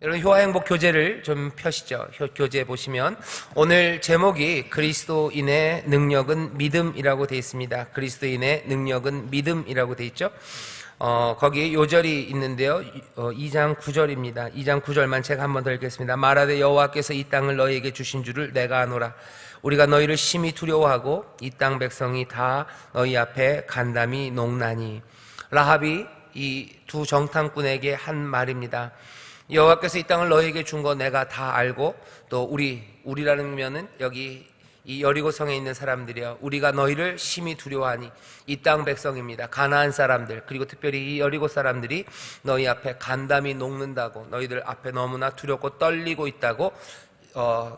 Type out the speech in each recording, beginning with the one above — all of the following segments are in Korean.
여러분, 효화행복 교재를 좀 펴시죠. 교재 보시면 오늘 제목이 그리스도인의 능력은 믿음이라고 되어 있습니다. 그리스도인의 능력은 믿음이라고 되어 있죠. 거기 요절이 있는데요. 2장 9절입니다. 2장 9절만 제가 한번 더 읽겠습니다. 말하되 여호와께서 이 땅을 너희에게 주신 줄을 내가 아노라. 우리가 너희를 심히 두려워하고 이 땅 백성이 다 너희 앞에 간담이 녹나니. 라합이 이 두 정탐꾼에게 한 말입니다. 여호와께서 이 땅을 너희에게 준 거 내가 다 알고, 또 우리라는 면은 여기 이 여리고성에 있는 사람들이요, 우리가 너희를 심히 두려워하니. 이 땅 백성입니다. 가나안 사람들, 그리고 특별히 이 여리고 사람들이 너희 앞에 간담이 녹는다고, 너희들 앞에 너무나 두렵고 떨리고 있다고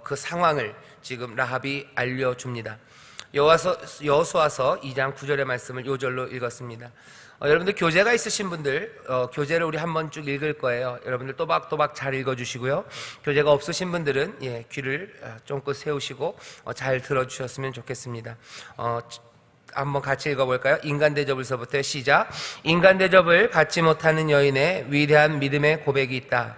그 상황을 지금 라합이 알려줍니다. 여호수아서 2장 9절의 말씀을 요절로 읽었습니다. 여러분들 교재가 있으신 분들, 교재를 우리 한번 쭉 읽을 거예요. 여러분들 또박또박 잘 읽어주시고요. 교재가 없으신 분들은 귀를 쫑긋 세우시고 잘 들어주셨으면 좋겠습니다. 한번 같이 읽어볼까요? 인간 대접을서부터 시작. 인간 대접을 받지 못하는 여인의 위대한 믿음의 고백이 있다.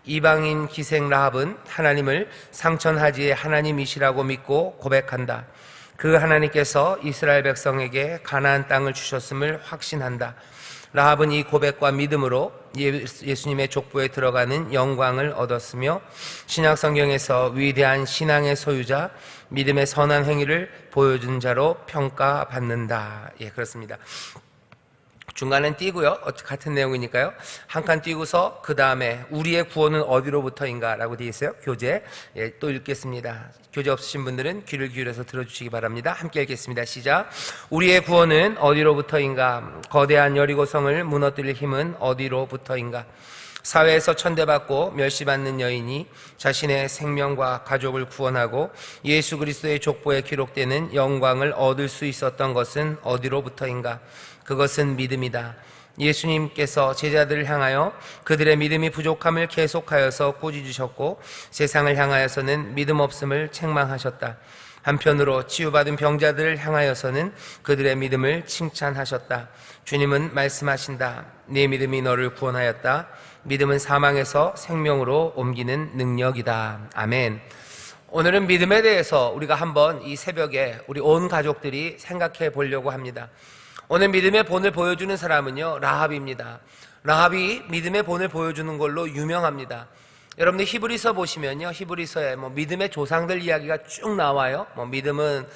이방인 기생 라합은 하나님을 상천하지의 하나님이시라고 믿고 고백한다. 그 하나님께서 이스라엘 백성에게 가나안 땅을 주셨음을 확신한다. 라합은 이 고백과 믿음으로 예수님의 족보에 들어가는 영광을 얻었으며, 신약 성경에서 위대한 신앙의 소유자, 믿음의 선한 행위를 보여준 자로 평가받는다. 그렇습니다. 중간엔 띄고요. 같은 내용이니까요. 한 칸 띄고서 그 다음에 우리의 구원은 어디로부터인가 라고 되어 있어요. 교재. 또 읽겠습니다. 교재 없으신 분들은 귀를 기울여서 들어주시기 바랍니다. 함께 읽겠습니다. 시작. 우리의 구원은 어디로부터인가? 거대한 여리고성을 무너뜨릴 힘은 어디로부터인가? 사회에서 천대받고 멸시받는 여인이 자신의 생명과 가족을 구원하고 예수 그리스도의 족보에 기록되는 영광을 얻을 수 있었던 것은 어디로부터인가? 그것은 믿음이다. 예수님께서 제자들을 향하여 그들의 믿음이 부족함을 계속하여서 꾸짖으셨고, 세상을 향하여서는 믿음 없음을 책망하셨다. 한편으로 치유받은 병자들을 향하여서는 그들의 믿음을 칭찬하셨다. 주님은 말씀하신다. 네 믿음이 너를 구원하였다. 믿음은 사망에서 생명으로 옮기는 능력이다. 아멘. 오늘은 믿음에 대해서 우리가 한번 이 새벽에 우리 온 가족들이 생각해 보려고 합니다. 오늘 믿음의 본을 보여주는 사람은요, 라합입니다. 라합이 믿음의 본을 보여주는 걸로 유명합니다. 여러분들 히브리서 보시면요, 히브리서에 믿음의 조상들 이야기가 쭉 나와요. 믿음은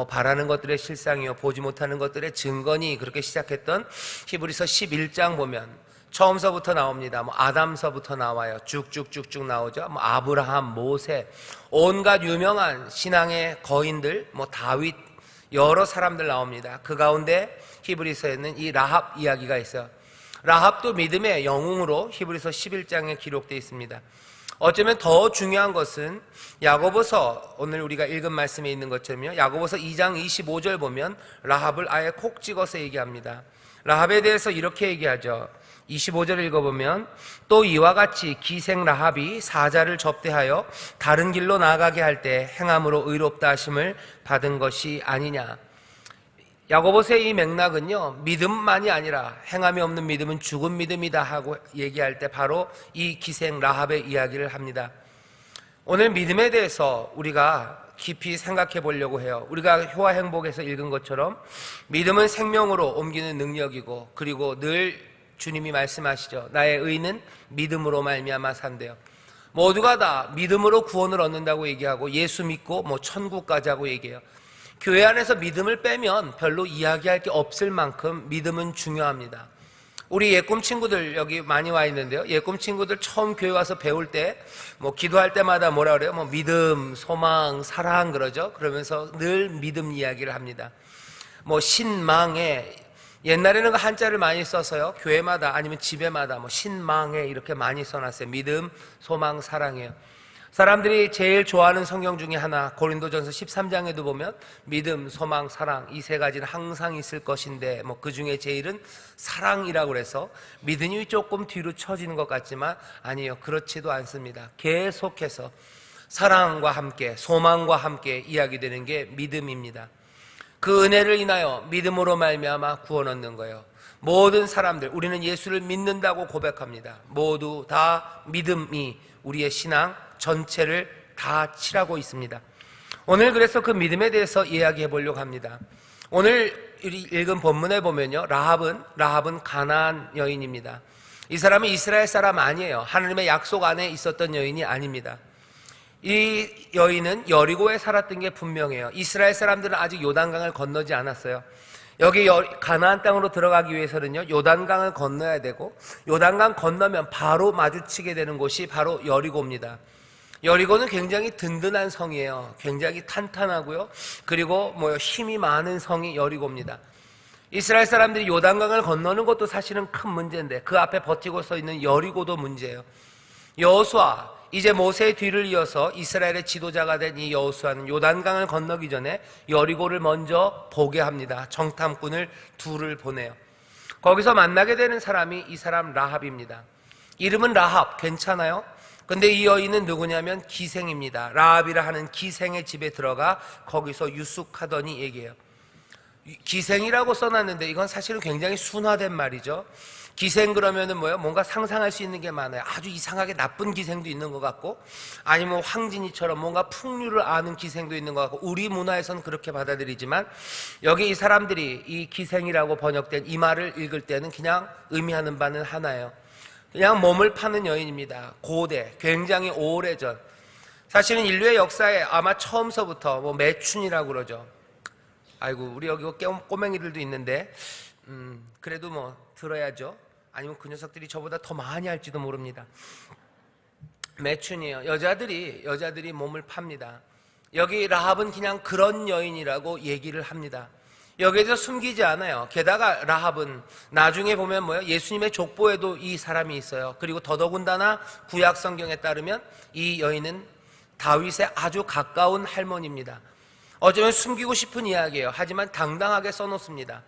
바라는 것들의 실상이요 보지 못하는 것들의 증거니, 그렇게 시작했던 히브리서 11장 보면 처음서부터 나옵니다. 아담서부터 나와요. 쭉쭉쭉쭉 나오죠. 아브라함, 모세, 온갖 유명한 신앙의 거인들, 다윗, 여러 사람들 나옵니다. 그 가운데 히브리서에는 이 라합 이야기가 있어요. 라합도 믿음의 영웅으로 히브리서 11장에 기록되어 있습니다. 어쩌면 더 중요한 것은 야고보서, 오늘 우리가 읽은 말씀에 있는 것처럼요, 야고보서 2장 25절 보면 라합을 아예 콕 찍어서 얘기합니다. 라합에 대해서 이렇게 얘기하죠. 25절 읽어보면, 또 이와 같이 기생 라합이 사자를 접대하여 다른 길로 나아가게 할 때 행함으로 의롭다 하심을 받은 것이 아니냐. 야고보서의 이 맥락은요, 믿음만이 아니라 행함이 없는 믿음은 죽은 믿음이다 하고 얘기할 때 바로 이 기생 라합의 이야기를 합니다. 오늘 믿음에 대해서 우리가 깊이 생각해 보려고 해요. 우리가 효화행복에서 읽은 것처럼 믿음은 생명으로 옮기는 능력이고, 그리고 늘 주님이 말씀하시죠. 나의 의는 믿음으로 말미암아 산대요. 모두가 다 믿음으로 구원을 얻는다고 얘기하고, 예수 믿고 천국 가자고 얘기해요. 교회 안에서 믿음을 빼면 별로 이야기할 게 없을 만큼 믿음은 중요합니다. 우리 예꿈 친구들 여기 많이 와 있는데요, 예꿈 친구들 처음 교회 와서 배울 때 기도할 때마다 뭐라 그래요? 믿음, 소망, 사랑 그러죠. 그러면서 늘 믿음 이야기를 합니다. 신망에, 옛날에는 그 한자를 많이 써서요, 교회마다 아니면 집에마다 신망에 이렇게 많이 써놨어요. 믿음, 소망, 사랑이에요. 사람들이 제일 좋아하는 성경 중에 하나, 고린도전서 13장에도 보면 믿음, 소망, 사랑, 이 세 가지는 항상 있을 것인데 그 중에 제일은 사랑이라고 그래서 믿음이 조금 뒤로 처지는 것 같지만 아니요, 그렇지도 않습니다. 계속해서 사랑과 함께, 소망과 함께 이야기되는 게 믿음입니다. 그 은혜를 인하여 믿음으로 말미암아 구원 얻는 거예요. 모든 사람들, 우리는 예수를 믿는다고 고백합니다. 모두 다 믿음이 우리의 신앙 전체를 다 칠하고 있습니다. 오늘 그래서 그 믿음에 대해서 이야기해 보려고 합니다. 오늘 읽은 본문에 보면요, 라합은 가나안 여인입니다. 이 사람은 이스라엘 사람 아니에요. 하나님의 약속 안에 있었던 여인이 아닙니다. 이 여인은 여리고에 살았던 게 분명해요. 이스라엘 사람들은 아직 요단강을 건너지 않았어요. 여기 가나안 땅으로 들어가기 위해서는요, 요단강을 건너야 되고, 요단강 건너면 바로 마주치게 되는 곳이 바로 여리고입니다. 여리고는 굉장히 든든한 성이에요. 굉장히 탄탄하고요. 그리고 힘이 많은 성이 여리고입니다. 이스라엘 사람들이 요단강을 건너는 것도 사실은 큰 문제인데 그 앞에 버티고 서 있는 여리고도 문제예요. 여호수아, 이제 모세의 뒤를 이어서 이스라엘의 지도자가 된 이 여호수아는 요단강을 건너기 전에 여리고를 먼저 보게 합니다. 정탐꾼을 둘을 보내요. 거기서 만나게 되는 사람이 이 사람 라합입니다. 이름은 라합, 괜찮아요? 근데 이 여인은 누구냐면 기생입니다. 라합이라 하는 기생의 집에 들어가 거기서 유숙하더니 얘기해요. 기생이라고 써놨는데 이건 사실은 굉장히 순화된 말이죠. 기생 그러면은 뭔가 상상할 수 있는 게 많아요. 아주 이상하게 나쁜 기생도 있는 것 같고, 아니면 황진이처럼 뭔가 풍류를 아는 기생도 있는 것 같고, 우리 문화에서는 그렇게 받아들이지만 여기 이 사람들이 이 기생이라고 번역된 이 말을 읽을 때는 그냥 의미하는 바는 하나예요. 그냥 몸을 파는 여인입니다. 고대, 굉장히 오래전, 사실은 인류의 역사에 아마 처음서부터 매춘이라고 그러죠. 아이고, 우리 여기 꼬맹이들도 있는데 그래도 들어야죠. 아니면 그 녀석들이 저보다 더 많이 할지도 모릅니다. 매춘이에요. 여자들이 몸을 팝니다. 여기 라합은 그냥 그런 여인이라고 얘기를 합니다. 여기에서 숨기지 않아요. 게다가 라합은 나중에 보면 예수님의 족보에도 이 사람이 있어요. 그리고 더더군다나 구약 성경에 따르면 이 여인은 다윗의 아주 가까운 할머니입니다. 어쩌면 숨기고 싶은 이야기예요. 하지만 당당하게 써놓습니다.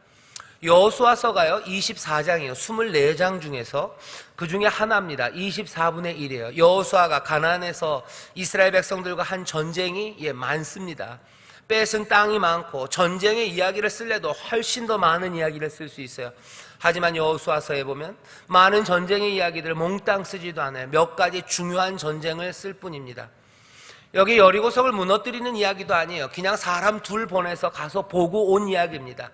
여호수아서가요 24장이에요. 24장 중에서 그 중에 하나입니다. 24분의 1이에요. 여호수아가 가나안에서 이스라엘 백성들과 한 전쟁이 많습니다. 뺏은 땅이 많고 전쟁의 이야기를 쓸래도 훨씬 더 많은 이야기를 쓸 수 있어요. 하지만 여호수아서에 보면 많은 전쟁의 이야기들을 몽땅 쓰지도 않아요. 몇 가지 중요한 전쟁을 쓸 뿐입니다. 여기 여리고성을 무너뜨리는 이야기도 아니에요. 그냥 사람 둘 보내서 가서 보고 온 이야기입니다.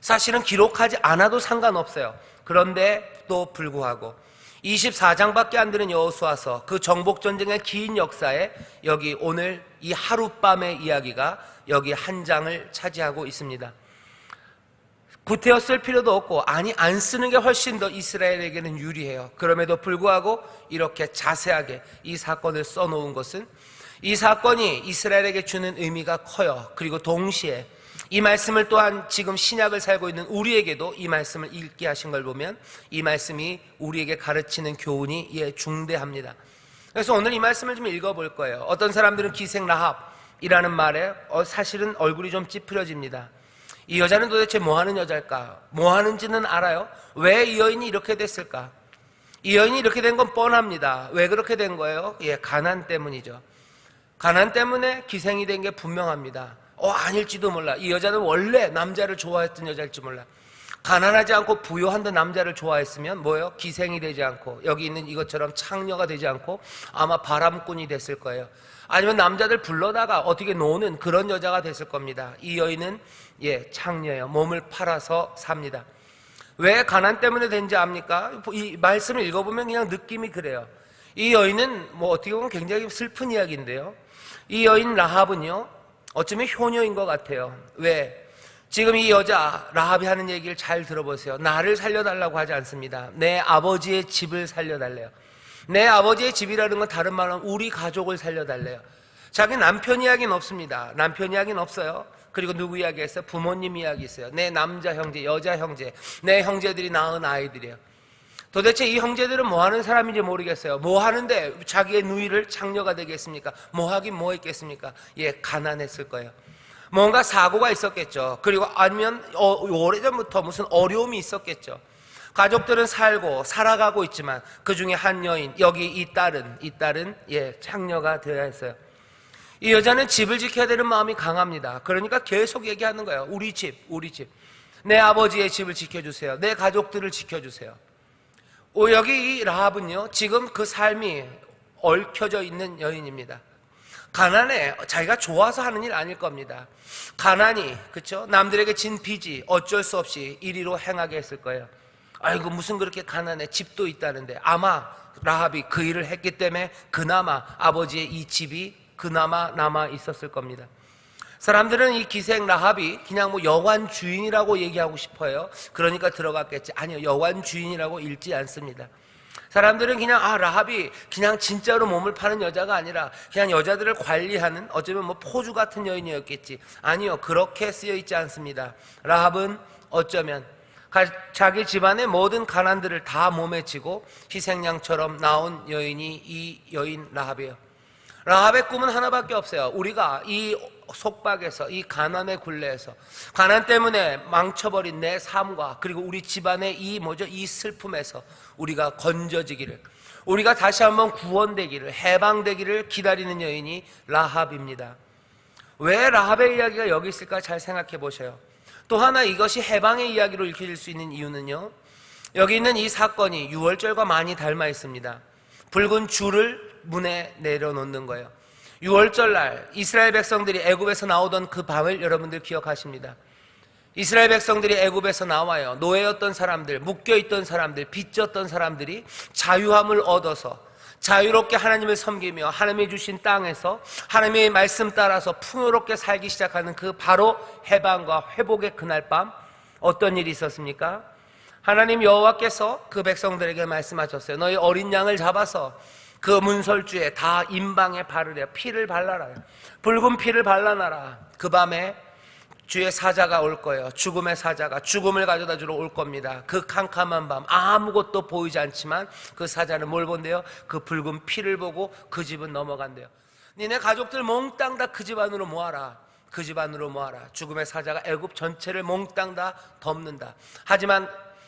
사실은 기록하지 않아도 상관없어요. 그런데 또 불구하고 24장밖에 안 되는 여호수아서, 그 정복전쟁의 긴 역사에 여기 오늘 이 하룻밤의 이야기가 여기 한 장을 차지하고 있습니다. 구태여 쓸 필요도 없고, 안 쓰는 게 훨씬 더 이스라엘에게는 유리해요. 그럼에도 불구하고 이렇게 자세하게 이 사건을 써놓은 것은 이 사건이 이스라엘에게 주는 의미가 커요. 그리고 동시에 이 말씀을 또한 지금 신약을 살고 있는 우리에게도 이 말씀을 읽게 하신 걸 보면 이 말씀이 우리에게 가르치는 교훈이 중대합니다. 그래서 오늘 이 말씀을 좀 읽어볼 거예요. 어떤 사람들은 기생 라합이라는 말에 사실은 얼굴이 좀 찌푸려집니다. 이 여자는 도대체 뭐 하는 여자일까? 뭐 하는지는 알아요? 왜 이 여인이 이렇게 됐을까? 이 여인이 이렇게 된 건 뻔합니다. 왜 그렇게 된 거예요? 가난 때문이죠. 가난 때문에 기생이 된 게 분명합니다. 아닐지도 몰라. 이 여자는 원래 남자를 좋아했던 여자일지 몰라. 가난하지 않고 부유한 남자를 좋아했으면 기생이 되지 않고 여기 있는 이것처럼 창녀가 되지 않고 아마 바람꾼이 됐을 거예요. 아니면 남자들 불러다가 어떻게 노는 그런 여자가 됐을 겁니다. 이 여인은 창녀예요. 몸을 팔아서 삽니다. 왜 가난 때문에 된지 압니까? 이 말씀을 읽어보면 그냥 느낌이 그래요. 이 여인은 어떻게 보면 굉장히 슬픈 이야기인데요, 이 여인 라합은요 어쩌면 효녀인 것 같아요. 왜? 지금 이 여자 라합이 하는 얘기를 잘 들어보세요. 나를 살려달라고 하지 않습니다. 내 아버지의 집을 살려달래요. 내 아버지의 집이라는 건 다른 말로 우리 가족을 살려달래요. 자기 남편 이야기는 없습니다. 남편 이야기는 없어요. 그리고 누구 이야기 했어요? 부모님 이야기 있어요. 내 남자 형제, 여자 형제, 내 형제들이 낳은 아이들이에요. 도대체 이 형제들은 뭐 하는 사람인지 모르겠어요. 뭐 하는데 자기의 누이를 창녀가 되겠습니까? 뭐 하긴 뭐 했겠습니까? 가난했을 거예요. 뭔가 사고가 있었겠죠. 그리고 아니면 오래전부터 무슨 어려움이 있었겠죠. 가족들은 살아가고 있지만 그 중에 한 여인, 여기 이 딸은 창녀가 되어야 했어요. 이 여자는 집을 지켜야 되는 마음이 강합니다. 그러니까 계속 얘기하는 거예요. 우리 집. 내 아버지의 집을 지켜주세요. 내 가족들을 지켜주세요. 여기 이 라합은요, 지금 그 삶이 얽혀져 있는 여인입니다. 가난해. 자기가 좋아서 하는 일 아닐 겁니다. 가난이, 그쵸? 남들에게 진 빚이 어쩔 수 없이 이리로 행하게 했을 거예요. 아이고, 무슨 그렇게 가난해. 집도 있다는데. 아마 라합이 그 일을 했기 때문에 그나마 아버지의 이 집이 그나마 남아 있었을 겁니다. 사람들은 이 기생 라합이 그냥 뭐 여관 주인이라고 얘기하고 싶어요. 그러니까 들어갔겠지. 아니요, 여관 주인이라고 읽지 않습니다. 사람들은 그냥 라합이 그냥 진짜로 몸을 파는 여자가 아니라 그냥 여자들을 관리하는 어쩌면 뭐 포주 같은 여인이었겠지. 아니요, 그렇게 쓰여 있지 않습니다. 라합은 어쩌면 자기 집안의 모든 가난들을 다 몸에 지고 희생양처럼 나온 여인이 이 여인 라합이에요. 라합의 꿈은 하나밖에 없어요. 우리가 이 속박에서, 이 가난의 굴레에서, 가난 때문에 망쳐버린 내 삶과 그리고 우리 집안의 이 슬픔에서 우리가 건져지기를, 우리가 다시 한번 구원되기를, 해방되기를 기다리는 여인이 라합입니다. 왜 라합의 이야기가 여기 있을까 잘 생각해 보셔요. 또 하나 이것이 해방의 이야기로 읽혀질 수 있는 이유는요, 여기 있는 이 사건이 유월절과 많이 닮아 있습니다. 붉은 줄을 문에 내려놓는 거예요. 유월절날 이스라엘 백성들이 애굽에서 나오던 그 밤을 여러분들 기억하십니다. 이스라엘 백성들이 애굽에서 나와요. 노예였던 사람들, 묶여있던 사람들, 빚졌던 사람들이 자유함을 얻어서 자유롭게 하나님을 섬기며 하나님이 주신 땅에서 하나님의 말씀 따라서 풍요롭게 살기 시작하는 그 바로 해방과 회복의 그날 밤, 어떤 일이 있었습니까? 하나님 여호와께서 그 백성들에게 말씀하셨어요. 너희 어린 양을 잡아서 그 문설주에 다 임방에 바르려. 피를 발라라. 붉은 피를 발라놔라. 그 밤에 주의 사자가 올 거예요. 죽음의 사자가 죽음을 가져다 주러 올 겁니다. 그 캄캄한 밤 아무것도 보이지 않지만 그 사자는 뭘 본대요? 그 붉은 피를 보고 그 집은 넘어간대요. 니네 가족들 몽땅 다 그 집 안으로 모아라. 그 집 안으로 모아라. 죽음의 사자가 애굽 전체를 몽땅 다 덮는다. 하지만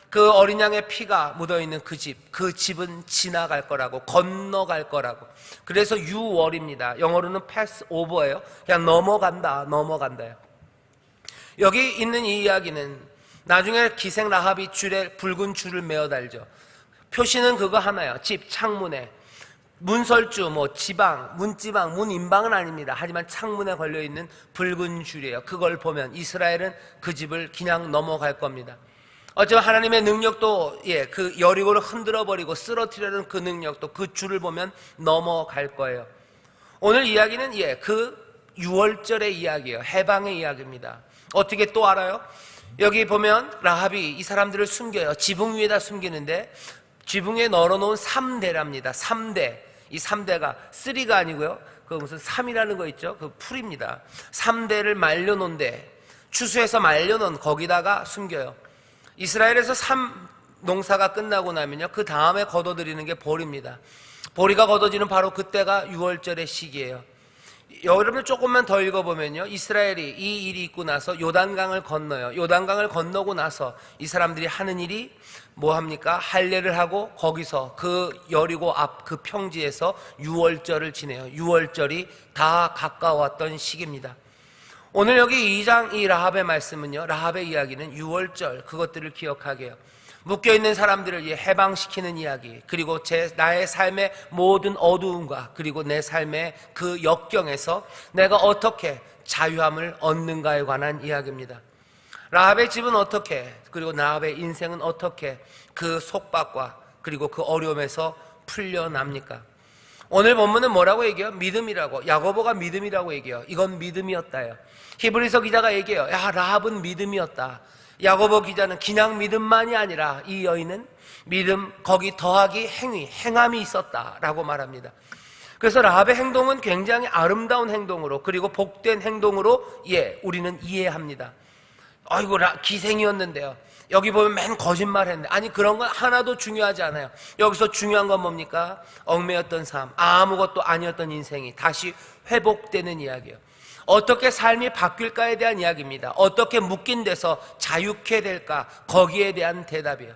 그 어린 양의 피가 묻어있는 그 집은 지나갈 거라고, 건너갈 거라고. 그래서 유월입니다. 영어로는 pass over예요. 그냥 넘어간다요. 여기 있는 이 이야기는 나중에 기생 라합이 줄에 붉은 줄을 메어 달죠. 표시는 그거 하나예요. 집 창문에 문설주, 지방, 문지방, 문인방은 아닙니다. 하지만 창문에 걸려있는 붉은 줄이에요. 그걸 보면 이스라엘은 그 집을 그냥 넘어갈 겁니다. 어쩌면 하나님의 능력도, 그 여리고를 흔들어버리고 쓰러뜨리려는 그 능력도 그 줄을 보면 넘어갈 거예요. 오늘 이야기는 그 유월절의 이야기예요. 해방의 이야기입니다. 어떻게 또 알아요? 여기 보면 라합이 이 사람들을 숨겨요. 지붕 위에다 숨기는데 지붕에 널어놓은 3대랍니다. 3대. 이 3대가 3가 아니고요. 그 무슨 3이라는 거 있죠? 그 풀입니다. 3대를 말려놓은데, 추수해서 말려놓은 거기다가 숨겨요. 이스라엘에서 농사가 끝나고 나면요, 그 다음에 걷어들이는 게 보리입니다. 보리가 걷어지는 바로 그때가 유월절의 시기예요. 여러분 조금만 더 읽어보면요, 이스라엘이 이 일이 있고 나서 요단강을 건너요. 요단강을 건너고 나서 이 사람들이 하는 일이 뭐합니까? 할례를 하고 거기서 그 여리고 앞 그 평지에서 유월절을 지내요. 유월절이 다 가까웠던 시기입니다. 오늘 여기 2장 이 라합의 말씀은요, 라합의 이야기는 유월절 그것들을 기억하게 해요. 묶여있는 사람들을 해방시키는 이야기, 그리고 나의 삶의 모든 어두움과 그리고 내 삶의 그 역경에서 내가 어떻게 자유함을 얻는가에 관한 이야기입니다. 라합의 집은 어떻게, 그리고 라합의 인생은 어떻게 그 속박과 그리고 그 어려움에서 풀려납니까? 오늘 본문은 뭐라고 얘기해요? 믿음이라고. 야고보가 믿음이라고 얘기해요. 이건 믿음이었다요. 히브리서 기자가 얘기해요. 라합은 믿음이었다. 야고보 기자는 그냥 믿음만이 아니라 이 여인은 믿음 거기 더하기 행함이 있었다라고 말합니다. 그래서 라합의 행동은 굉장히 아름다운 행동으로, 그리고 복된 행동으로 우리는 이해합니다. 아이고, 기생이었는데요, 여기 보면 맨 거짓말 했는데, 아니 그런 건 하나도 중요하지 않아요. 여기서 중요한 건 뭡니까? 얽매였던 삶, 아무것도 아니었던 인생이 다시 회복되는 이야기예요. 어떻게 삶이 바뀔까에 대한 이야기입니다. 어떻게 묶인 데서 자유케 될까, 거기에 대한 대답이에요.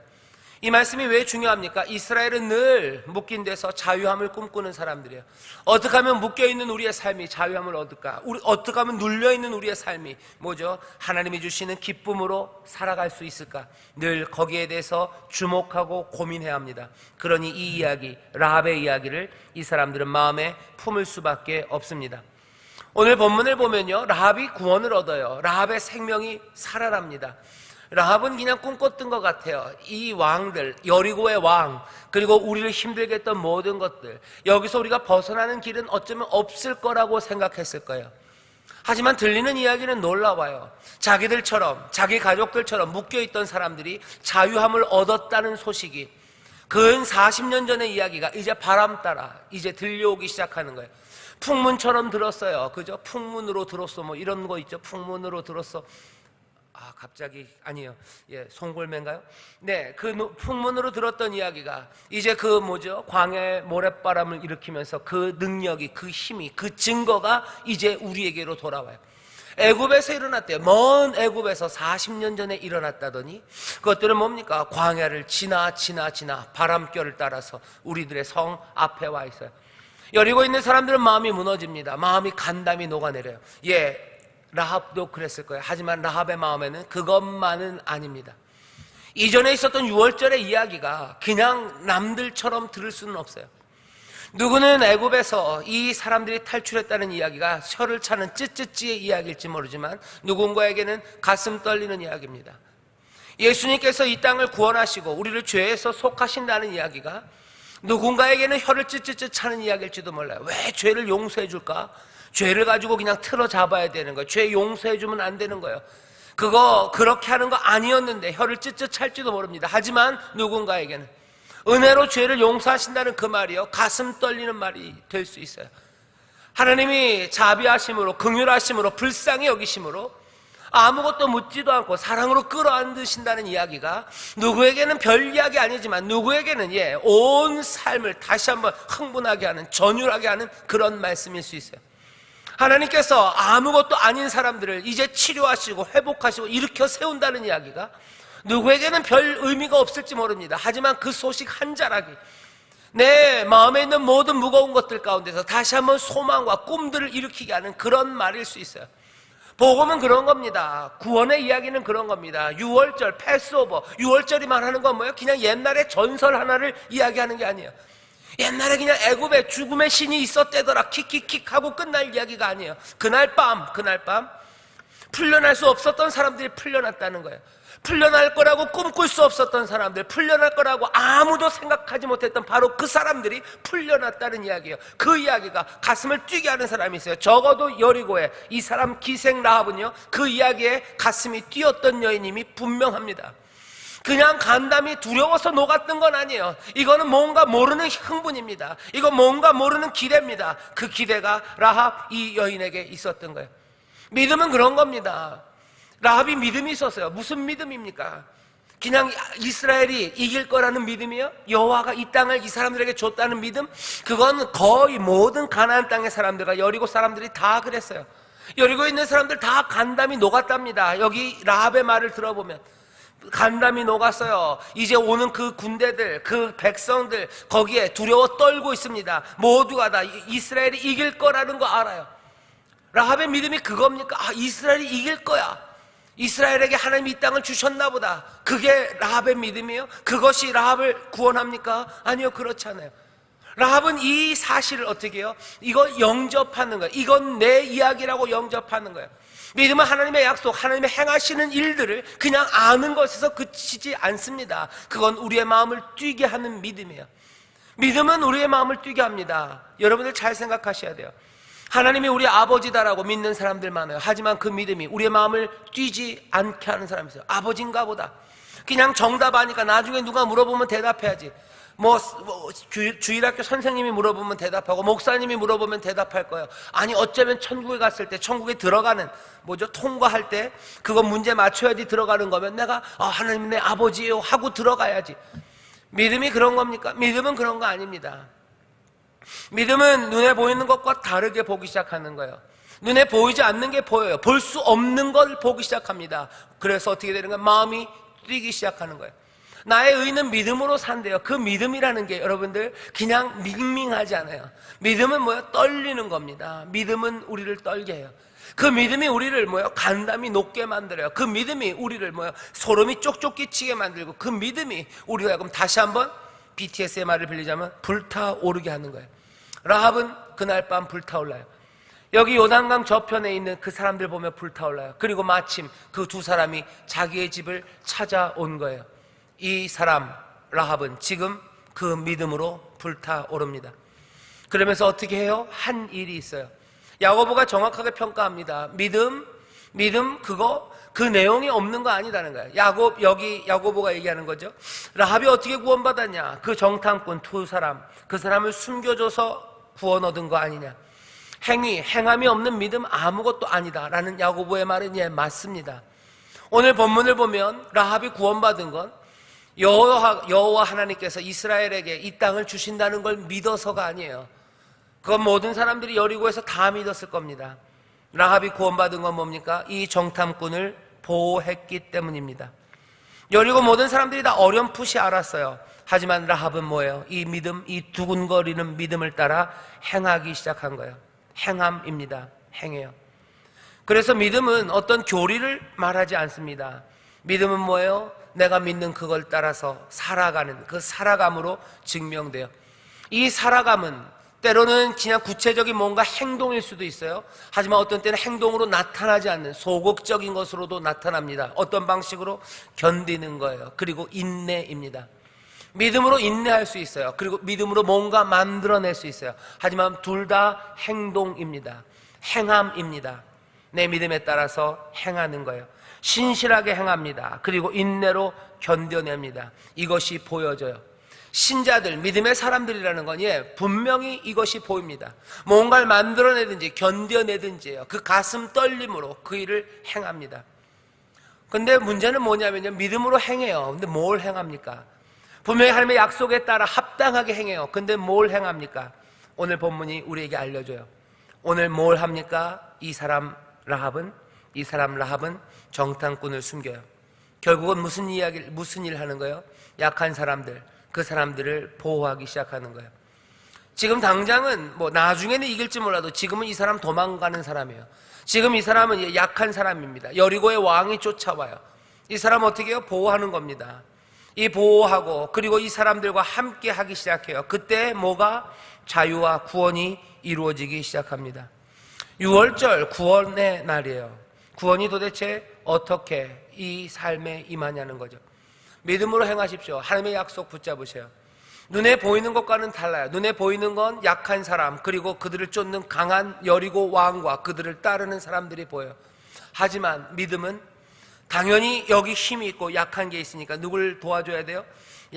이 말씀이 왜 중요합니까? 이스라엘은 늘 묶인 데서 자유함을 꿈꾸는 사람들이에요. 어떻게 하면 묶여있는 우리의 삶이 자유함을 얻을까? 어떻게 하면 눌려있는 우리의 삶이 뭐죠? 하나님이 주시는 기쁨으로 살아갈 수 있을까? 늘 거기에 대해서 주목하고 고민해야 합니다. 그러니 이 이야기, 라합의 이야기를 이 사람들은 마음에 품을 수밖에 없습니다. 오늘 본문을 보면요, 라합이 구원을 얻어요. 라합의 생명이 살아납니다. 라합은 그냥 꿈꿨던 것 같아요. 이 왕들, 여리고의 왕, 그리고 우리를 힘들게 했던 모든 것들, 여기서 우리가 벗어나는 길은 어쩌면 없을 거라고 생각했을 거예요. 하지만 들리는 이야기는 놀라워요. 자기들처럼, 자기 가족들처럼 묶여있던 사람들이 자유함을 얻었다는 소식이 근 40년 전의 이야기가 이제 바람 따라 이제 들려오기 시작하는 거예요. 풍문처럼 들었어요. 그죠? 풍문으로 들었어. 뭐 이런 거 있죠. 풍문으로 들었어. 갑자기 아니에요. 송골매인가요? 네, 그 풍문으로 들었던 이야기가 이제 그 뭐죠? 광야의 모래바람을 일으키면서 그 능력이, 그 힘이, 그 증거가 이제 우리에게로 돌아와요. 애굽에서 일어났대요. 먼 애굽에서 40년 전에 일어났다더니 그것들은 뭡니까? 광야를 지나 바람결을 따라서 우리들의 성 앞에 와 있어요. 여리고 있는 사람들은 마음이 무너집니다. 마음이 간담이 녹아내려요. 라합도 그랬을 거예요. 하지만 라합의 마음에는 그것만은 아닙니다. 이전에 있었던 6월절의 이야기가 그냥 남들처럼 들을 수는 없어요. 누구는 애굽에서 이 사람들이 탈출했다는 이야기가 혀를 차는 찌찌찌의 이야기일지 모르지만 누군가에게는 가슴 떨리는 이야기입니다. 예수님께서 이 땅을 구원하시고 우리를 죄에서 속하신다는 이야기가 누군가에게는 혀를 찌찌찌 차는 이야기일지도 몰라요. 왜 죄를 용서해 줄까? 죄를 가지고 그냥 틀어 잡아야 되는 거예요. 죄 용서해 주면 안 되는 거예요. 그거 그렇게 하는 거 아니었는데 혀를 찌찌 찰지도 모릅니다. 하지만 누군가에게는 은혜로 죄를 용서하신다는 그 말이요, 가슴 떨리는 말이 될 수 있어요. 하나님이 자비하심으로, 긍휼하심으로, 불쌍히 여기심으로 아무것도 묻지도 않고 사랑으로 끌어안으신다는 이야기가 누구에게는 별 이야기 아니지만 누구에게는 온 삶을 다시 한번 흥분하게 하는, 전율하게 하는 그런 말씀일 수 있어요. 하나님께서 아무것도 아닌 사람들을 이제 치료하시고 회복하시고 일으켜 세운다는 이야기가 누구에게는 별 의미가 없을지 모릅니다. 하지만 그 소식 한 자락이 내 마음에 있는 모든 무거운 것들 가운데서 다시 한번 소망과 꿈들을 일으키게 하는 그런 말일 수 있어요. 복음은 그런 겁니다. 구원의 이야기는 그런 겁니다. 6월절, 패스오버, 6월절이 말하는 건 뭐예요? 그냥 옛날의 전설 하나를 이야기하는 게 아니에요. 옛날에 그냥 애굽에 죽음의 신이 있었대더라 킥킥킥 하고 끝날 이야기가 아니에요. 그날 밤 풀려날 수 없었던 사람들이 풀려났다는 거예요. 풀려날 거라고 꿈꿀 수 없었던 사람들, 풀려날 거라고 아무도 생각하지 못했던 바로 그 사람들이 풀려났다는 이야기예요. 그 이야기가 가슴을 뛰게 하는 사람이 있어요. 적어도 여리고에 이 사람 기생 라합은요, 그 이야기에 가슴이 뛰었던 여인임이 분명합니다. 그냥 간담이 두려워서 녹았던 건 아니에요. 이거는 뭔가 모르는 흥분입니다. 이건 뭔가 모르는 기대입니다. 그 기대가 라합 이 여인에게 있었던 거예요. 믿음은 그런 겁니다. 라합이 믿음이 있었어요. 무슨 믿음입니까? 그냥 이스라엘이 이길 거라는 믿음이요? 여호와가 이 땅을 이 사람들에게 줬다는 믿음? 그건 거의 모든 가나안 땅의 사람들과 여리고 사람들이 다 그랬어요. 여리고 있는 사람들 다 간담이 녹았답니다. 여기 라합의 말을 들어보면 간담이 녹았어요. 이제 오는 그 군대들, 그 백성들 거기에 두려워 떨고 있습니다. 모두가 다 이스라엘이 이길 거라는 거 알아요. 라합의 믿음이 그겁니까? 이스라엘이 이길 거야. 이스라엘에게 하나님이 이 땅을 주셨나 보다. 그게 라합의 믿음이에요? 그것이 라합을 구원합니까? 아니요, 그렇지 않아요. 라합은 이 사실을 어떻게 해요? 이거 영접하는 거예요. 이건 내 이야기라고 영접하는 거예요. 믿음은 하나님의 약속, 하나님의 행하시는 일들을 그냥 아는 것에서 그치지 않습니다. 그건 우리의 마음을 뛰게 하는 믿음이에요. 믿음은 우리의 마음을 뛰게 합니다. 여러분들 잘 생각하셔야 돼요. 하나님이 우리 아버지다라고 믿는 사람들 많아요. 하지만 그 믿음이 우리의 마음을 뛰지 않게 하는 사람이 있어요. 아버지인가 보다. 그냥 정답 아니까 나중에 누가 물어보면 대답해야지. 주일학교 선생님이 물어보면 대답하고 목사님이 물어보면 대답할 거예요. 아니 어쩌면 천국에 갔을 때, 천국에 들어가는 통과할 때 그거 문제 맞춰야지 들어가는 거면 내가 하나님 내 아버지예요 하고 들어가야지. 믿음이 그런 겁니까? 믿음은 그런 거 아닙니다. 믿음은 눈에 보이는 것과 다르게 보기 시작하는 거예요. 눈에 보이지 않는 게 보여요. 볼 수 없는 걸 보기 시작합니다. 그래서 어떻게 되는 거예요? 마음이 뛰기 시작하는 거예요. 나의 의는 믿음으로 산대요. 그 믿음이라는 게 여러분들 그냥 밍밍하지 않아요. 믿음은 뭐예요? 떨리는 겁니다. 믿음은 우리를 떨게 해요. 그 믿음이 우리를 뭐예요? 간담이 높게 만들어요. 그 믿음이 우리를 뭐예요? 소름이 쪽쪽 끼치게 만들고, 그 믿음이 우리가 그럼 다시 한번 BTS의 말을 빌리자면 불타오르게 하는 거예요. 라합은 그날 밤 불타올라요. 여기 요단강 저편에 있는 그 사람들 보면 불타올라요. 그리고 마침 그 두 사람이 자기의 집을 찾아온 거예요. 이 사람 라합은 지금 그 믿음으로 불타오릅니다. 그러면서 어떻게 해요? 한 일이 있어요. 야고보가 정확하게 평가합니다. 믿음 그거 그 내용이 없는 거 아니다는 거예요. 여기 야고보가 얘기하는 거죠. 라합이 어떻게 구원받았냐? 그 정탐꾼 두 사람, 그 사람을 숨겨줘서 구원 얻은 거 아니냐? 행함이 없는 믿음 아무것도 아니다라는 야고보의 말은 예, 맞습니다. 오늘 본문을 보면 라합이 구원받은 건 여호와 하나님께서 이스라엘에게 이 땅을 주신다는 걸 믿어서가 아니에요. 그건 모든 사람들이 여리고에서 다 믿었을 겁니다. 라합이 구원받은 건 뭡니까? 이 정탐꾼을 보호했기 때문입니다. 여리고 모든 사람들이 다 어렴풋이 알았어요. 하지만 라합은 뭐예요? 이 믿음, 이 두근거리는 믿음을 따라 행하기 시작한 거예요. 행함입니다. 행해요. 그래서 믿음은 어떤 교리를 말하지 않습니다. 믿음은 뭐예요? 내가 믿는 그걸 따라서 살아가는, 그 살아감으로 증명돼요. 이 살아감은 때로는 그냥 구체적인 뭔가 행동일 수도 있어요. 하지만 어떤 때는 행동으로 나타나지 않는 소극적인 것으로도 나타납니다. 어떤 방식으로? 견디는 거예요. 그리고 인내입니다. 믿음으로 인내할 수 있어요. 그리고 믿음으로 뭔가 만들어낼 수 있어요. 하지만 둘 다 행동입니다. 행함입니다. 내 믿음에 따라서 행하는 거예요. 신실하게 행합니다. 그리고 인내로 견뎌냅니다. 이것이 보여져요. 신자들, 믿음의 사람들이라는 건 분명히 이것이 보입니다. 뭔가를 만들어내든지 견뎌내든지요. 그 가슴 떨림으로 그 일을 행합니다. 근데 문제는 뭐냐면요, 믿음으로 행해요. 근데 뭘 행합니까? 분명히 하나님의 약속에 따라 합당하게 행해요. 근데 뭘 행합니까? 오늘 본문이 우리에게 알려줘요. 오늘 뭘 합니까? 이 사람 라합은 정탐꾼을 숨겨요. 결국은 무슨 일 하는 거예요? 약한 사람들, 그 사람들을 보호하기 시작하는 거예요. 지금 당장은 나중에는 이길지 몰라도 지금은 이 사람 도망가는 사람이에요. 지금 이 사람은 약한 사람입니다. 여리고의 왕이 쫓아와요. 이 사람 어떻게 해요? 보호하는 겁니다. 이 보호하고 그리고 이 사람들과 함께 하기 시작해요. 그때 뭐가? 자유와 구원이 이루어지기 시작합니다. 6월절 구원의 날이에요. 구원이 도대체 어떻게 이 삶에 임하냐는 거죠. 믿음으로 행하십시오. 하나님의 약속 붙잡으세요. 눈에 보이는 것과는 달라요. 눈에 보이는 건 약한 사람, 그리고 그들을 쫓는 강한 여리고 왕과 그들을 따르는 사람들이 보여요. 하지만 믿음은 당연히 여기 힘이 있고 약한 게 있으니까 누굴 도와줘야 돼요?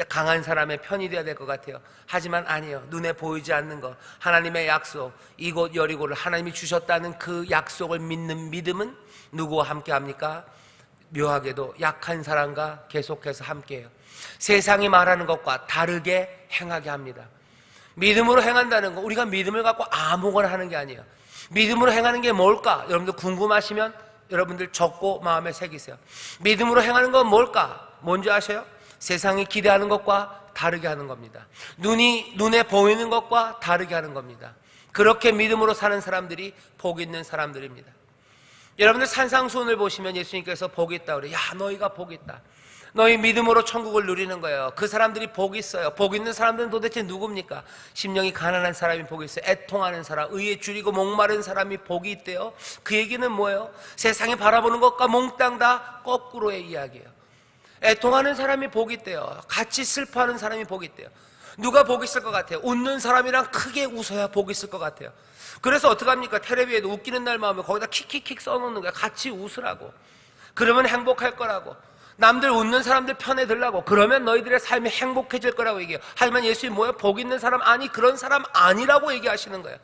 강한 사람의 편이 돼야 될 것 같아요. 하지만 아니에요. 눈에 보이지 않는 것, 하나님의 약속, 이곳 여리고를 하나님이 주셨다는 그 약속을 믿는 믿음은 누구와 함께 합니까? 묘하게도 약한 사람과 계속해서 함께해요. 세상이 말하는 것과 다르게 행하게 합니다. 믿음으로 행한다는 거, 우리가 믿음을 갖고 아무거나 하는 게 아니에요. 믿음으로 행하는 게 뭘까? 여러분들 궁금하시면 여러분들 적고 마음에 새기세요. 믿음으로 행하는 건 뭘까? 뭔지 아세요? 세상이 기대하는 것과 다르게 하는 겁니다. 눈에 보이는 것과 다르게 하는 겁니다. 그렇게 믿음으로 사는 사람들이 복 있는 사람들입니다. 여러분들 산상수훈을 보시면 예수님께서 복이 있다 그래요. 야, 너희가 복이 있다. 너희 믿음으로 천국을 누리는 거예요. 그 사람들이 복이 있어요. 복 있는 사람들은 도대체 누굽니까? 심령이 가난한 사람이 복이 있어요. 애통하는 사람, 의에 줄이고 목마른 사람이 복이 있대요. 그 얘기는 뭐예요? 세상이 바라보는 것과 몽땅 다 거꾸로의 이야기예요. 애통하는 사람이 복이 있대요. 같이 슬퍼하는 사람이 복이 있대요. 누가 복이 있을 것 같아요? 웃는 사람이랑 크게 웃어야 복이 있을 것 같아요. 그래서 어떡합니까? 텔레비에도 웃기는 날 마음에 거기다 킥킥킥 써놓는 거야. 같이 웃으라고. 그러면 행복할 거라고. 남들 웃는 사람들 편에 들라고. 그러면 너희들의 삶이 행복해질 거라고 얘기해요. 하지만 예수님 뭐예요? 복 있는 사람 아니, 그런 사람 아니라고 얘기하시는 거예요.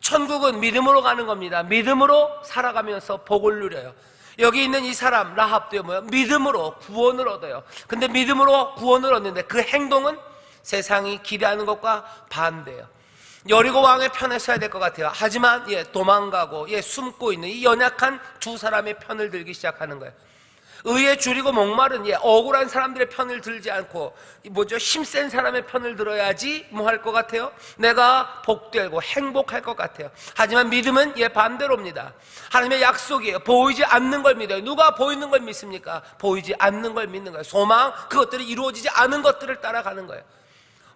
천국은 믿음으로 가는 겁니다. 믿음으로 살아가면서 복을 누려요. 여기 있는 이 사람 라합도요, 뭐예요? 믿음으로 구원을 얻어요. 근데 믿음으로 구원을 얻는데 그 행동은 세상이 기대하는 것과 반대예요. 여리고 왕의 편에 서야 될 것 같아요. 하지만 도망가고 숨고 있는 이 연약한 두 사람의 편을 들기 시작하는 거예요. 의에 줄이고 목마른 억울한 사람들의 편을 들지 않고 힘센 사람의 편을 들어야지 뭐 할 것 같아요? 내가 복되고 행복할 것 같아요. 하지만 믿음은 반대로입니다. 하나님의 약속이에요. 보이지 않는 걸 믿어요. 누가 보이는 걸 믿습니까? 보이지 않는 걸 믿는 거예요. 소망, 그것들이 이루어지지 않은 것들을 따라가는 거예요.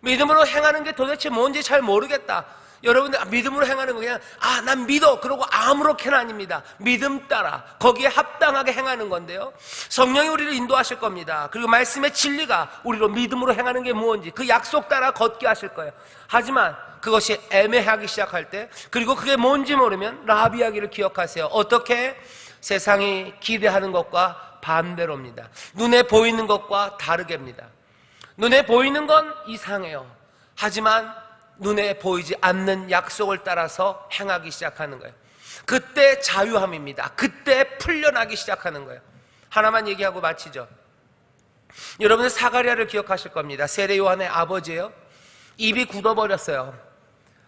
믿음으로 행하는 게 도대체 뭔지 잘 모르겠다. 여러분들 믿음으로 행하는 거 그냥 난 믿어 그러고 아무렇게나 아닙니다. 믿음 따라 거기에 합당하게 행하는 건데요, 성령이 우리를 인도하실 겁니다. 그리고 말씀의 진리가 우리로 믿음으로 행하는 게 무엇인지 그 약속 따라 걷게 하실 거예요. 하지만 그것이 애매하기 시작할 때, 그리고 그게 뭔지 모르면 라합 이야기를 기억하세요. 어떻게? 세상이 기대하는 것과 반대로입니다. 눈에 보이는 것과 다르게입니다. 눈에 보이는 건 이상해요. 하지만 눈에 보이지 않는 약속을 따라서 행하기 시작하는 거예요. 그때 자유함입니다. 그때 풀려나기 시작하는 거예요. 하나만 얘기하고 마치죠. 여러분은 사가랴를 기억하실 겁니다. 세례 요한의 아버지예요. 입이 굳어버렸어요.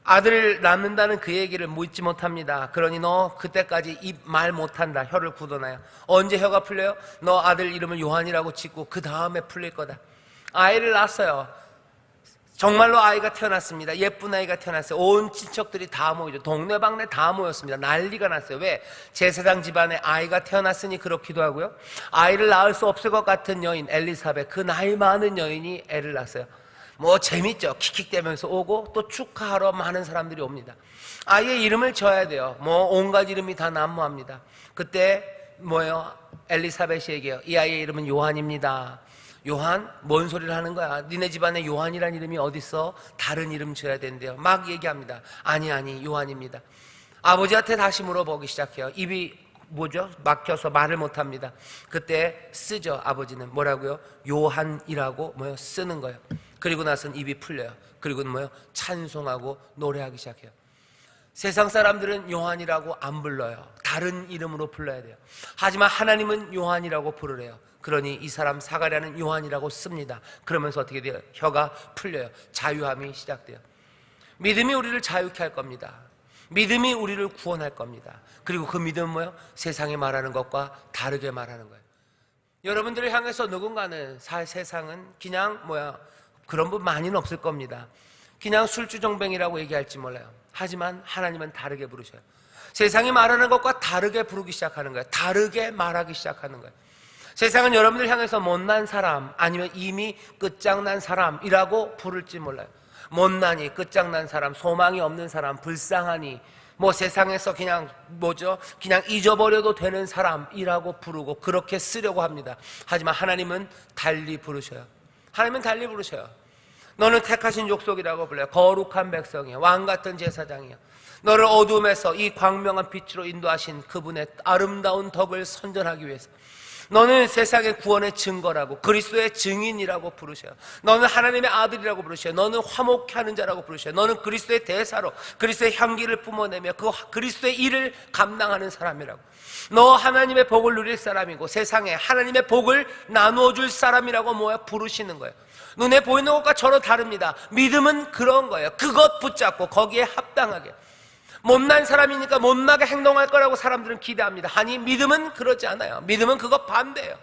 아들을 낳는다는 그 얘기를 묻지 못합니다. 그러니 너 그때까지 입 말 못한다. 혀를 굳어놔요. 언제 혀가 풀려요? 너 아들 이름을 요한이라고 짓고 그 다음에 풀릴 거다. 아이를 낳았어요. 정말로 아이가 태어났습니다. 예쁜 아이가 태어났어요. 온 친척들이 다 모이죠. 동네방네 다 모였습니다. 난리가 났어요. 왜? 제사장 집안에 아이가 태어났으니 그렇기도 하고요, 아이를 낳을 수 없을 것 같은 여인 엘리사벳, 그 나이 많은 여인이 애를 낳았어요. 재밌죠. 킥킥대면서 오고 또 축하하러 많은 사람들이 옵니다. 아이의 이름을 지어야 돼요. 온갖 이름이 다 난무합니다. 그때 엘리사벳이 얘기해요. 이 아이의 이름은 요한입니다. 요한? 뭔 소리를 하는 거야? 니네 집안에 요한이란 이름이 어딨어? 다른 이름 지어야 된대요. 막 얘기합니다. 아니 요한입니다. 아버지한테 다시 물어보기 시작해요. 입이 막혀서 말을 못합니다. 그때 쓰죠. 아버지는 뭐라고요? 요한이라고 쓰는 거예요. 그리고 나서는 입이 풀려요. 그리고는 찬송하고 노래하기 시작해요. 세상 사람들은 요한이라고 안 불러요. 다른 이름으로 불러야 돼요. 하지만 하나님은 요한이라고 부르래요. 그러니 이 사람 사가랴는 요한이라고 씁니다. 그러면서 어떻게 돼요? 혀가 풀려요. 자유함이 시작돼요. 믿음이 우리를 자유케 할 겁니다. 믿음이 우리를 구원할 겁니다. 그리고 그 믿음은 세상이 말하는 것과 다르게 말하는 거예요. 여러분들을 향해서 누군가는 세상은 그냥 그런 분 많이는 없을 겁니다. 그냥 술주정뱅이라고 얘기할지 몰라요. 하지만 하나님은 다르게 부르셔요. 세상이 말하는 것과 다르게 부르기 시작하는 거예요. 다르게 말하기 시작하는 거예요. 세상은 여러분들 향해서 못난 사람, 아니면 이미 끝장난 사람이라고 부를지 몰라요. 못나니, 끝장난 사람, 소망이 없는 사람, 불쌍하니, 세상에서 그냥 잊어버려도 되는 사람이라고 부르고 그렇게 쓰려고 합니다. 하지만 하나님은 달리 부르셔요. 하나님은 달리 부르셔요. 너는 택하신 족속이라고 불러요. 거룩한 백성이에요. 왕같은 제사장이에요. 너를 어둠에서 이 광명한 빛으로 인도하신 그분의 아름다운 덕을 선전하기 위해서 너는 세상의 구원의 증거라고, 그리스도의 증인이라고 부르셔요. 너는 하나님의 아들이라고 부르셔요. 너는 화목케 하는 자라고 부르셔요. 너는 그리스도의 대사로 그리스도의 향기를 뿜어내며 그 그리스도의 일을 감당하는 사람이라고. 너 하나님의 복을 누릴 사람이고 세상에 하나님의 복을 나누어 줄 사람이라고 부르시는 거예요. 눈에 보이는 것과 전혀 다릅니다. 믿음은 그런 거예요. 그것 붙잡고 거기에 합당하게. 못난 사람이니까 못나게 행동할 거라고 사람들은 기대합니다. 아니, 믿음은 그러지 않아요. 믿음은 그것 반대예요.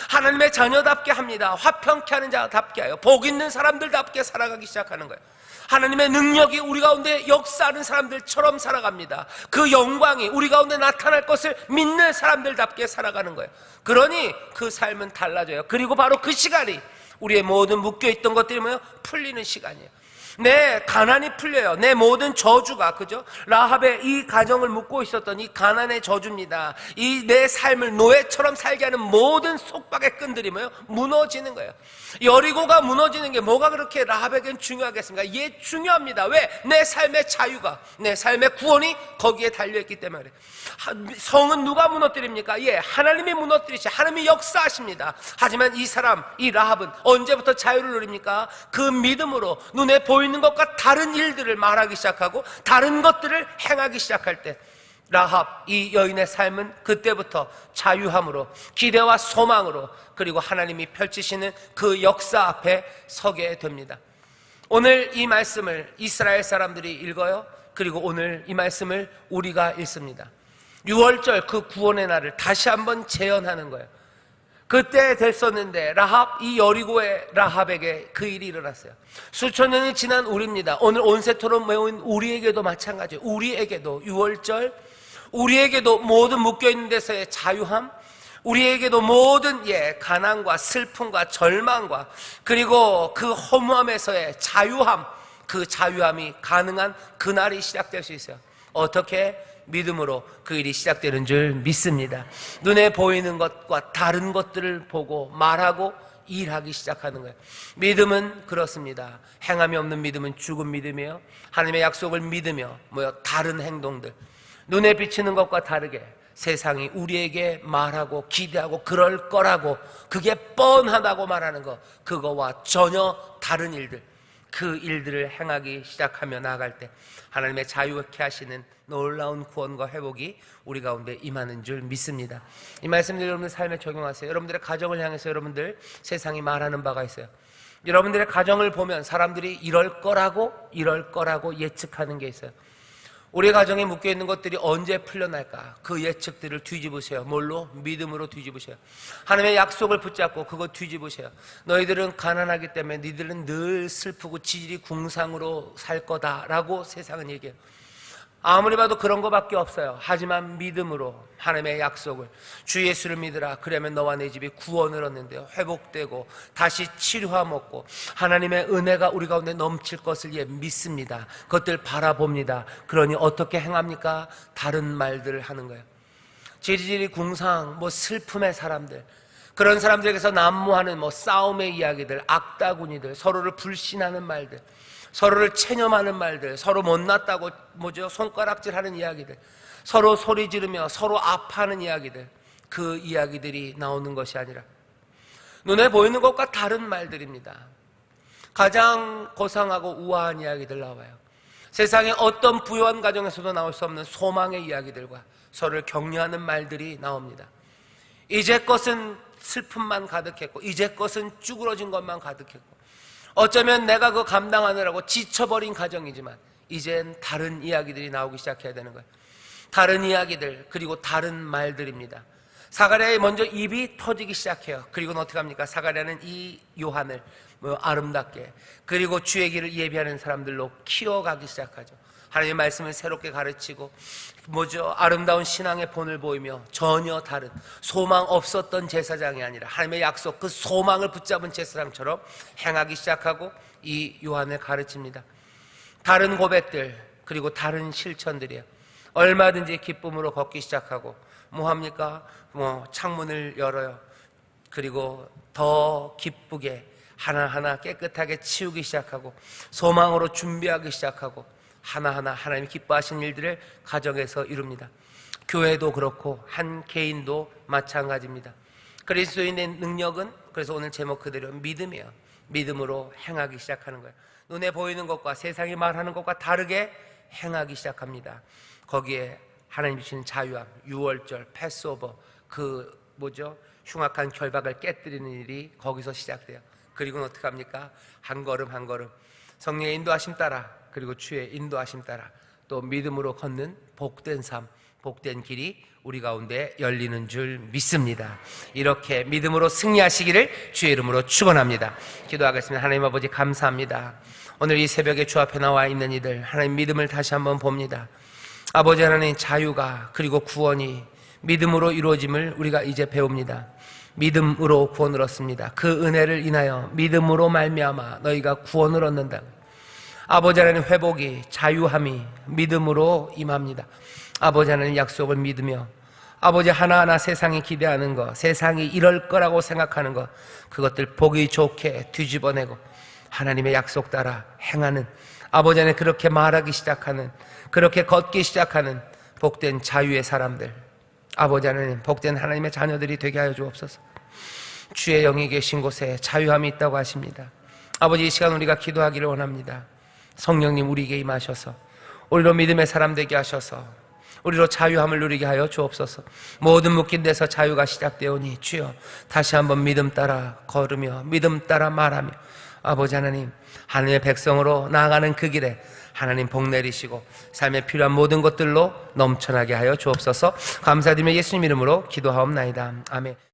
하나님의 자녀답게 합니다. 화평케 하는 자답게 해요. 복 있는 사람들답게 살아가기 시작하는 거예요. 하나님의 능력이 우리 가운데 역사하는 사람들처럼 살아갑니다. 그 영광이 우리 가운데 나타날 것을 믿는 사람들답게 살아가는 거예요. 그러니 그 삶은 달라져요. 그리고 바로 그 시간이 우리의 모든 묶여있던 것들이 풀리는 시간이에요. 내 가난이 풀려요. 내 모든 저주가, 그죠? 라합의 이 가정을 묶고 있었던 이 가난의 저주입니다. 이 내 삶을 노예처럼 살게 하는 모든 속박의 끈들이 무너지는 거예요. 여리고가 무너지는 게 뭐가 그렇게 라합에겐 중요하겠습니까? 이게 중요합니다. 왜? 내 삶의 자유가, 내 삶의 구원이 거기에 달려있기 때문에. 성은 누가 무너뜨립니까? 하나님이 무너뜨리시, 하나님이 역사하십니다. 하지만 이 사람, 이 라합은 언제부터 자유를 누립니까? 그 믿음으로 눈에 보이는 것과 다른 일들을 말하기 시작하고 다른 것들을 행하기 시작할 때 라합, 이 여인의 삶은 그때부터 자유함으로, 기대와 소망으로, 그리고 하나님이 펼치시는 그 역사 앞에 서게 됩니다. 오늘 이 말씀을 이스라엘 사람들이 읽어요. 그리고 오늘 이 말씀을 우리가 읽습니다. 6월절 그 구원의 날을 다시 한번 재현하는 거예요. 그때 됐었는데 라합, 이 여리고의 라합에게 그 일이 일어났어요. 수천 년이 지난 우리입니다. 오늘 온세토로 모인 우리에게도 마찬가지예요. 우리에게도 유월절, 우리에게도 모든 묶여있는 데서의 자유함, 우리에게도 모든 가난과 슬픔과 절망과 그리고 그 허무함에서의 자유함, 그 자유함이 가능한 그날이 시작될 수 있어요. 어떻게? 믿음으로 그 일이 시작되는 줄 믿습니다. 눈에 보이는 것과 다른 것들을 보고 말하고 일하기 시작하는 거예요. 믿음은 그렇습니다. 행함이 없는 믿음은 죽은 믿음이에요. 하나님의 약속을 믿으며 다른 행동들, 눈에 비치는 것과 다르게 세상이 우리에게 말하고 기대하고 그럴 거라고, 그게 뻔하다고 말하는 것, 그거와 전혀 다른 일들, 그 일들을 행하기 시작하며 나아갈 때 하나님의 자유케 하시는 놀라운 구원과 회복이 우리 가운데 임하는 줄 믿습니다. 이 말씀들 여러분들 삶에 적용하세요. 여러분들의 가정을 향해서 여러분들 세상이 말하는 바가 있어요. 여러분들의 가정을 보면 사람들이 이럴 거라고 예측하는 게 있어요. 우리 가정에 묶여있는 것들이 언제 풀려날까? 그 예측들을 뒤집으세요. 뭘로? 믿음으로 뒤집으세요. 하나님의 약속을 붙잡고 그거 뒤집으세요. 너희들은 가난하기 때문에 너희들은 늘 슬프고 지질이 궁상으로 살 거다라고 세상은 얘기해요. 아무리 봐도 그런 거밖에 없어요. 하지만 믿음으로 하나님의 약속을, 주 예수를 믿으라 그러면 너와 내 집이 구원을 얻는데요, 회복되고 다시 치료함 얻고 하나님의 은혜가 우리 가운데 넘칠 것을 믿습니다. 그것들 바라봅니다. 그러니 어떻게 행합니까? 다른 말들을 하는 거예요. 지리지리 궁상, 슬픔의 사람들, 그런 사람들에게서 난무하는 싸움의 이야기들, 악다구니들, 서로를 불신하는 말들, 서로를 체념하는 말들, 서로 못났다고 손가락질하는 이야기들, 서로 소리 지르며 서로 아파하는 이야기들, 그 이야기들이 나오는 것이 아니라 눈에 보이는 것과 다른 말들입니다. 가장 고상하고 우아한 이야기들 나와요. 세상의 어떤 부유한 가정에서도 나올 수 없는 소망의 이야기들과 서로를 격려하는 말들이 나옵니다. 이제 것은 슬픔만 가득했고 이제 것은 쭈그러진 것만 가득했고 어쩌면 내가 그거 감당하느라고 지쳐버린 가정이지만 이젠 다른 이야기들이 나오기 시작해야 되는 거예요. 다른 이야기들, 그리고 다른 말들입니다. 사가랴의 먼저 입이 터지기 시작해요. 그리고는 어떻게 합니까? 사가랴는 이 요한을 아름답게, 그리고 주의 길을 예비하는 사람들로 키워가기 시작하죠. 하나님의 말씀을 새롭게 가르치고 아름다운 신앙의 본을 보이며 전혀 다른, 소망 없었던 제사장이 아니라 하나님의 약속, 그 소망을 붙잡은 제사장처럼 행하기 시작하고 이 요한을 가르칩니다. 다른 고백들, 그리고 다른 실천들이에요. 얼마든지 기쁨으로 걷기 시작하고 뭐합니까? 창문을 열어요. 그리고 더 기쁘게 하나하나 깨끗하게 치우기 시작하고 소망으로 준비하기 시작하고 하나하나 하나님이 기뻐하신 일들을 가정에서 이룹니다. 교회도 그렇고 한 개인도 마찬가지입니다. 그리스도인의 능력은, 그래서 오늘 제목 그대로 믿음이에요. 믿음으로 행하기 시작하는 거예요. 눈에 보이는 것과 세상이 말하는 것과 다르게 행하기 시작합니다. 거기에 하나님 주시는 자유함, 유월절, 패스오버, 흉악한 결박을 깨뜨리는 일이 거기서 시작돼요. 그리고는 어떻게 합니까? 한 걸음 한 걸음 성령의 인도하심 따라, 그리고 주의 인도하심 따라 또 믿음으로 걷는 복된 삶, 복된 길이 우리 가운데 열리는 줄 믿습니다. 이렇게 믿음으로 승리하시기를 주의 이름으로 축원합니다. 기도하겠습니다. 하나님 아버지 감사합니다. 오늘 이 새벽에 주 앞에 나와 있는 이들, 하나님 믿음을 다시 한번 봅니다. 아버지 하나님, 자유가 그리고 구원이 믿음으로 이루어짐을 우리가 이제 배웁니다. 믿음으로 구원을 얻습니다. 그 은혜를 인하여 믿음으로 말미암아 너희가 구원을 얻는다. 아버지 하나님, 회복이, 자유함이 믿음으로 임합니다. 아버지 하나님 약속을 믿으며 아버지 하나하나 세상이 기대하는 것, 세상이 이럴 거라고 생각하는 것, 그것들 보기 좋게 뒤집어내고 하나님의 약속 따라 행하는, 아버지 하나님 그렇게 말하기 시작하는, 그렇게 걷기 시작하는 복된 자유의 사람들, 아버지 하나님 복된 하나님의 자녀들이 되게 하여 주옵소서. 주의 영이 계신 곳에 자유함이 있다고 하십니다. 아버지, 이 시간 우리가 기도하기를 원합니다. 성령님 우리에게 임하셔서 우리로 믿음의 사람 되게 하셔서 우리로 자유함을 누리게 하여 주옵소서. 모든 묶인 데서 자유가 시작되오니 주여 다시 한번 믿음 따라 걸으며 믿음 따라 말하며 아버지 하나님, 하나님의 백성으로 나아가는 그 길에 하나님 복 내리시고 삶에 필요한 모든 것들로 넘쳐나게 하여 주옵소서. 감사드리며 예수님 이름으로 기도하옵나이다. 아멘.